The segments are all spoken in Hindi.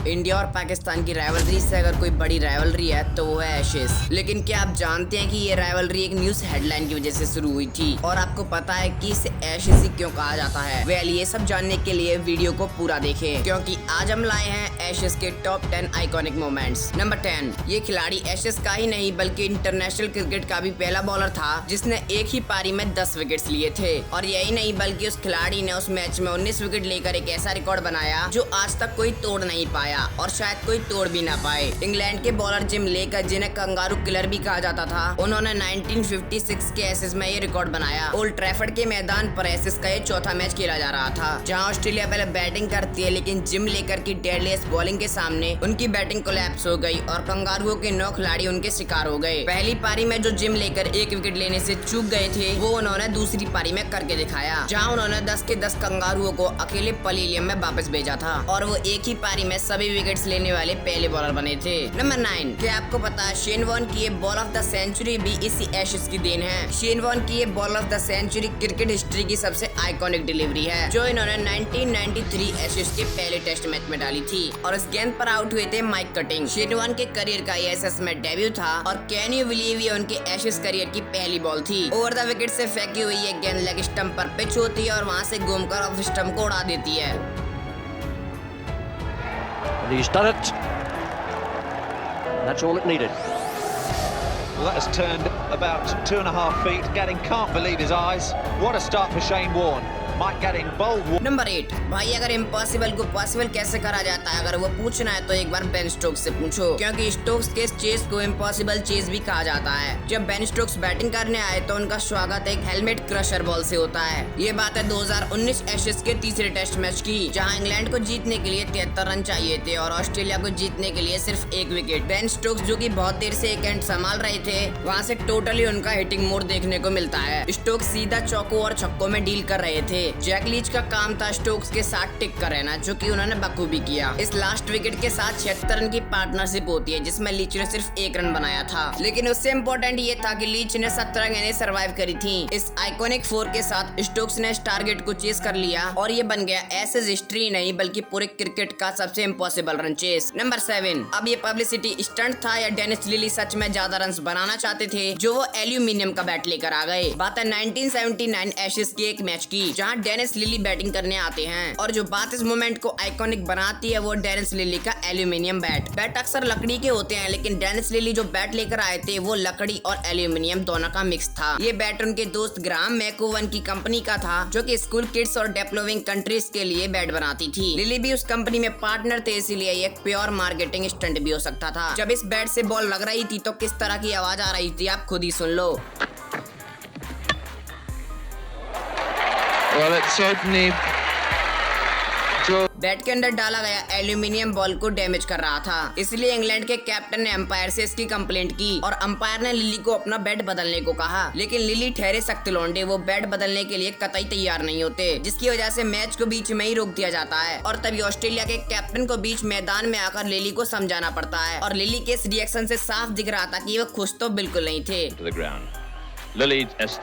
इंडिया और पाकिस्तान की राइवलरी से अगर कोई बड़ी राइवलरी है तो वो है एशेज। लेकिन क्या आप जानते हैं कि ये राइवलरी एक न्यूज हेडलाइन की वजह से शुरू हुई थी? और आपको पता है कि इसे एशेज ही क्यों कहा जाता है? वेल, ये सब जानने के लिए वीडियो को पूरा देखें, क्योंकि आज हम लाए हैं एशेज के टॉप 10 आइकॉनिक मोमेंट्स। नंबर 10, ये खिलाड़ी एशेज का ही नहीं बल्कि इंटरनेशनल क्रिकेट का भी पहला बॉलर था जिसने एक ही पारी में 10 विकेट्स लिए थे। और यही नहीं बल्कि उस खिलाड़ी ने उस मैच में 19 विकेट लेकर एक ऐसा रिकॉर्ड बनाया जो आज तक कोई तोड़ नहीं पाया और शायद कोई तोड़ भी ना पाए। इंग्लैंड के बॉलर जिम लेकर, जिन्हें कंगारू किलर भी कहा जाता था, उन्होंने 1956 के एशेज में ये रिकॉर्ड बनाया। ओल्ड ट्रैफर्ड के मैदान पर एशेज का ये चौथा मैच खेला जा रहा था, जहां ऑस्ट्रेलिया पहले बैटिंग करती है, लेकिन जिम लेकर की डेडलीस्ट बॉलिंग के सामने उनकी बैटिंग कोलैप्स हो गई और कंगारुओं के 9 खिलाड़ी उनके शिकार हो गए। पहली पारी में जो जिम लेकर 1 विकेट लेने से चूक गए थे, वो उन्होंने दूसरी पारी में करके दिखाया, जहां उन्होंने 10 के 10 कंगारुओं को अकेले पवेलियन में वापस भेजा था और वो एक ही पारी में सभी विकेट्स लेने वाले पहले बॉलर बने थे। नंबर 9, क्या आपको पता है शेन वॉर्न की ये बॉल ऑफ द सेंचुरी भी इसी एशेज की देन है? शेन वॉर्न की ये ball of the century cricket history की सबसे आइकॉनिक डिलीवरी है, जो इन्होंने 1993 एशेज के पहले टेस्ट मैच में डाली थी और इस गेंद पर आउट हुए थे माइक कटिंग। शेन वॉर्न के करियर का ये एशेज में डेब्यू था और कैन यू बिलीव ये उनके एशेज करियर की पहली बॉल थी। ओवर द विकेट से फेंकी हुई ये गेंद लेग स्टंप पर पिच होती है और वहाँ से घूमकर ऑफ स्टंप को उड़ा देती है। He's done it. That's all it needed. Well, that has turned about 2.5 feet. Getting can't believe his eyes. What a start for Shane Warne. Mike getting bold. Number 8, भाई अगर इम्पॉसिबल को पॉसिबल कैसे करा जाता है, अगर वो पूछना है तो एक बार बेन स्टोक्स से पूछो, क्योंकि स्टोक्स के चेस को इम्पॉसिबल चेस भी कहा जाता है। जब बेन स्टोक्स बैटिंग करने आए तो उनका स्वागत एक हेलमेट क्रशर बॉल से होता है। ये बात है 2019 एशेज के तीसरे टेस्ट मैच की, जहां इंग्लैंड को जीतने के लिए 73 रन चाहिए थे और ऑस्ट्रेलिया को जीतने के लिए सिर्फ 1 विकेट। बेन स्टोक्स, जो कि बहुत देर से एक एंड संभाल रहे थे, वहाँ से टोटली उनका हिटिंग मोड देखने को मिलता है। स्टोक्स सीधा चौकों और छक्कों में डील कर रहे थे। जैक लीच का काम था स्टोक्स के साथ टिक कर रहना, जो कि उन्होंने बखूबी किया। इस लास्ट विकेट के साथ 76 रन की पार्टनरशिप होती है, जिसमें लीच ने सिर्फ 1 रन बनाया था, लेकिन उससे इम्पोर्टेंट ये था कि लीच ने 17 गेंदें सर्वाइव करी थी। इस आइकॉनिक 4 के साथ स्टोक्स ने इस टारगेट को चेस कर लिया और ये बन गया एशेज हिस्ट्री नहीं बल्कि पूरे क्रिकेट का सबसे इम्पॉसिबल रन चेस। नंबर 7, अब ये पब्लिसिटी स्टंट था या डेनिस लिली सच में ज्यादा रन बनाना चाहते थे, जो वो एल्यूमिनियम का बैट लेकर आ गए। बात है 1979 एशेज के एक मैच की, जहाँ डेनिस लिली बैटिंग करने आते हैं और जो बात इस मोमेंट को आइकॉनिक बनाती है वो डेनिस लिली का एल्यूमिनियम बैट। बैट अक्सर लकड़ी के होते हैं, लेकिन डेनिस लिली जो बैट लेकर आए थे वो लकड़ी और एल्यूमिनियम दोनों का मिक्स था। ये बैट उनके दोस्त ग्राहम मैकोवन की कंपनी का था, जो कि स्कूल किड्स और डेवलपिंग कंट्रीज के लिए बैट बनाती थी। लिली भी उस कंपनी में पार्टनर थे, इसीलिए ये एक प्योर मार्केटिंग स्टंट भी हो सकता था। जब इस बैट से बॉल लग रही थी तो किस तरह की आवाज आ रही थी आप खुद ही सुन लो। Well, it certainly बैट के अंदर डाला गया एल्यूमिनियम बॉल को डैमेज कर रहा था, इसलिए इंग्लैंड के कैप्टन ने अंपायर से इसकी कंप्लेंट की और अंपायर ने लिली को अपना बैट बदलने को कहा, लेकिन लिली ठहरे सख्त लौंडे, वो बैट बदलने के लिए कतई तैयार नहीं होते, जिसकी वजह से मैच को बीच में ही रोक दिया जाता है। और तभी ऑस्ट्रेलिया के कैप्टन को बीच मैदान में आकर लिली को समझाना पड़ता है और लिली के इस रिएक्शन से साफ दिख रहा था कि वो खुश तो बिल्कुल नहीं थे। Lily has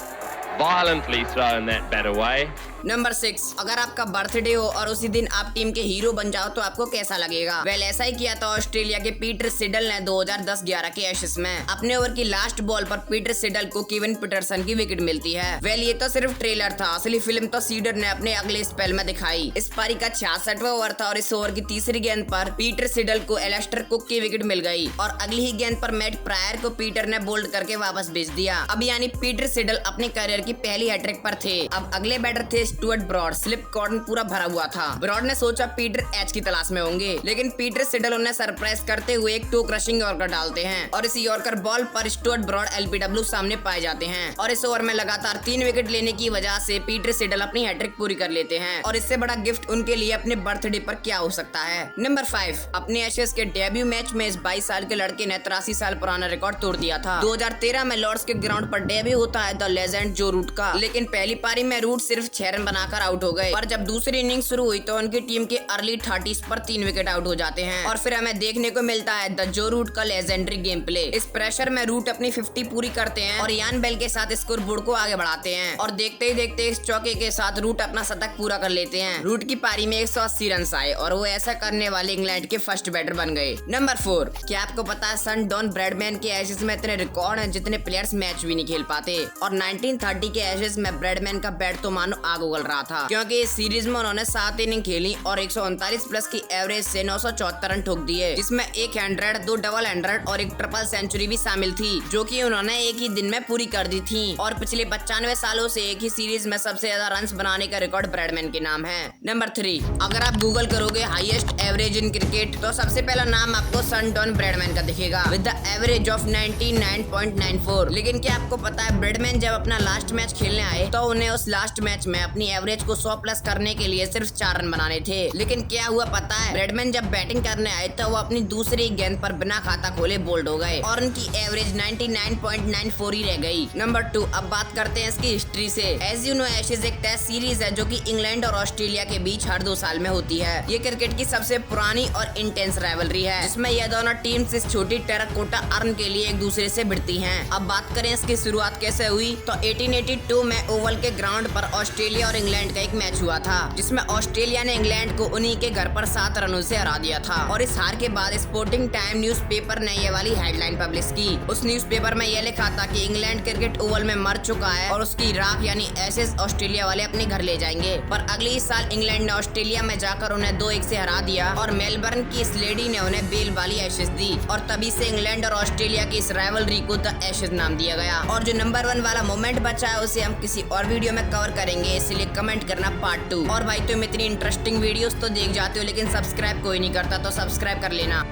violently thrown that bat away. Number 6, अगर आपका बर्थडे हो और उसी दिन आप टीम के हीरो बन जाओ तो आपको कैसा लगेगा? वेल, ऐसा ही किया था ऑस्ट्रेलिया के पीटर सिडल ने 2010-11 के एशेज में। अपने ओवर की लास्ट बॉल पर पीटर सिडल को केविन पीटरसन की विकेट मिलती है। वेल, ये तो सिर्फ ट्रेलर था, असली फिल्म तो सीडर ने अपने अगले स्पेल में दिखाई। इस पारी का 66वां ओवर था और इस ओवर की तीसरी गेंद पर पीटर सिडल को एलेस्टर कुक की विकेट मिल गई और अगली ही गेंद पर मैट प्रायर को पीटर ने बोल्ड करके वापस भेज दिया। अब यानी पीटर सिडल अपने करियर की पहली हैट्रिक पर थे। अब अगले बैटर थे स्टुअर्ट ब्रॉड। स्लिप कॉर्नर पूरा भरा हुआ था। ब्रॉड ने सोचा पीटर एच की तलाश में होंगे, लेकिन पीटर सिडल उन्हें सरप्राइज करते हुए एक टो क्रशिंग यॉर्कर डालते हैं और इस यॉर्कर बॉल पर स्टुअर्ट ब्रॉड एलबीडब्ल्यू सामने पाए जाते हैं और इस ओवर में लगातार 3 विकेट लेने की वजह से पीटर सिडल अपनी हैट्रिक पूरी कर लेते हैं और इससे बड़ा गिफ्ट उनके लिए अपने बर्थडे पर क्या हो सकता है। नंबर 5, अपने एशेज के डेब्यू मैच में इस 22 साल के लड़के ने 83 साल पुराना रिकॉर्ड तोड़ दिया था। 2013 में लॉर्ड्स के ग्राउंड पर डेब्यू होता है द लेजेंड जो रूट का, लेकिन पहली पारी में रूट सिर्फ 6 रन रन बनाकर आउट हो गए। पर जब दूसरी इनिंग शुरू हुई तो उनकी टीम के अर्ली 30s पर 3 विकेट आउट हो जाते हैं और फिर हमें देखने को मिलता है द जो रूट का लेजेंडरी गेम प्ले। इस प्रेशर में रूट अपनी 50 पूरी करते हैं और यान बेल के साथ स्कोर बोर्ड को आगे बढ़ाते हैं और देखते ही देखते इस चौके के साथ रूट अपना शतक पूरा कर लेते हैं। रूट की पारी में 180 रन आए और वो ऐसा करने वाले इंग्लैंड के फर्स्ट बैटर बन गए। नंबर 4, क्या आपको पता है सन डॉन ब्रैडमैन के एशेज में इतने रिकॉर्ड हैं जितने प्लेयर्स मैच भी नहीं खेल पाते। और 1930 के एशेज में ब्रैडमैन का बैट तो मानो आग उगल रहा था, क्योंकि इस सीरीज में उन्होंने 7 इनिंग खेली और 139 प्लस की एवरेज से 974 रन ठोक दिए, जिसमें 100, 2 डबल 100 और 1 ट्रिपल सेंचुरी भी शामिल थी, जो कि उन्होंने एक ही दिन में पूरी कर दी थी। और पिछले 95 सालों से एक ही सीरीज में सबसे ज्यादा रन बनाने का रिकॉर्ड ब्रैडमैन के नाम है। नंबर 3, अगर आप गूगल करोगे हाईएस्ट एवरेज इन क्रिकेट तो सबसे पहला नाम आपको सन डॉन ब्रैडमैन का दिखेगा विद द एवरेज ऑफ 99.94। लेकिन क्या आपको पता है ब्रैडमैन जब अपना लास्ट मैच खेलने आए तो उन्हें उस लास्ट मैच में अपनी एवरेज को 100 प्लस करने के लिए सिर्फ 4 रन बनाने थे। लेकिन क्या हुआ पता है, ब्रैडमैन जब बैटिंग करने आए तो वो अपनी दूसरी गेंद पर बिना खाता खोले बोल्ड हो गए और उनकी एवरेज 99.94 ही रह गई। नंबर 2, अब बात करते हैं इसकी हिस्ट्री से। एज यू नो एशेज एक टेस्ट सीरीज है जो कि इंग्लैंड और ऑस्ट्रेलिया के बीच हर 2 साल में होती है। ये क्रिकेट की सबसे पुरानी और इंटेंस राइवलरी है जिसमें यह दोनों टीम्स इस छोटी टेराकोटा अर्न के लिए एक दूसरे से भिड़ती हैं। अब बात करें इसकी शुरुआत कैसे हुई तो 1882 में ओवल के ग्राउंड पर ऑस्ट्रेलिया और इंग्लैंड का एक मैच हुआ था, जिसमें ऑस्ट्रेलिया ने इंग्लैंड को उन्हीं के घर पर 7 रनों से हरा दिया था। और इस हार के बाद स्पोर्टिंग टाइम न्यूज़पेपर ने ये वाली हेडलाइन पब्लिश की। उस न्यूज़पेपर में यह लिखा था कि इंग्लैंड क्रिकेट ओवल में मर चुका है और उसकी राख यानी एशेज ऑस्ट्रेलिया वाले अपने घर ले जाएंगे। पर अगले साल इंग्लैंड ने ऑस्ट्रेलिया में जाकर उन्हें 2-1 से हरा दिया और मेलबर्न की इस लेडी ने उन्हें बेल वाली एशेज दी और तभी से इंग्लैंड और ऑस्ट्रेलिया की इस राइवलरी को द एशेज नाम दिया गया। और जो नंबर 1 वाला मोमेंट बचा है उसे हम किसी और वीडियो में कवर करेंगे, इसलिए कमेंट करना पार्ट 2। और भाई तुम इतनी इंटरेस्टिंग वीडियोस तो देख जाते हो लेकिन सब्सक्राइब कोई नहीं करता, तो सब्सक्राइब कर लेना।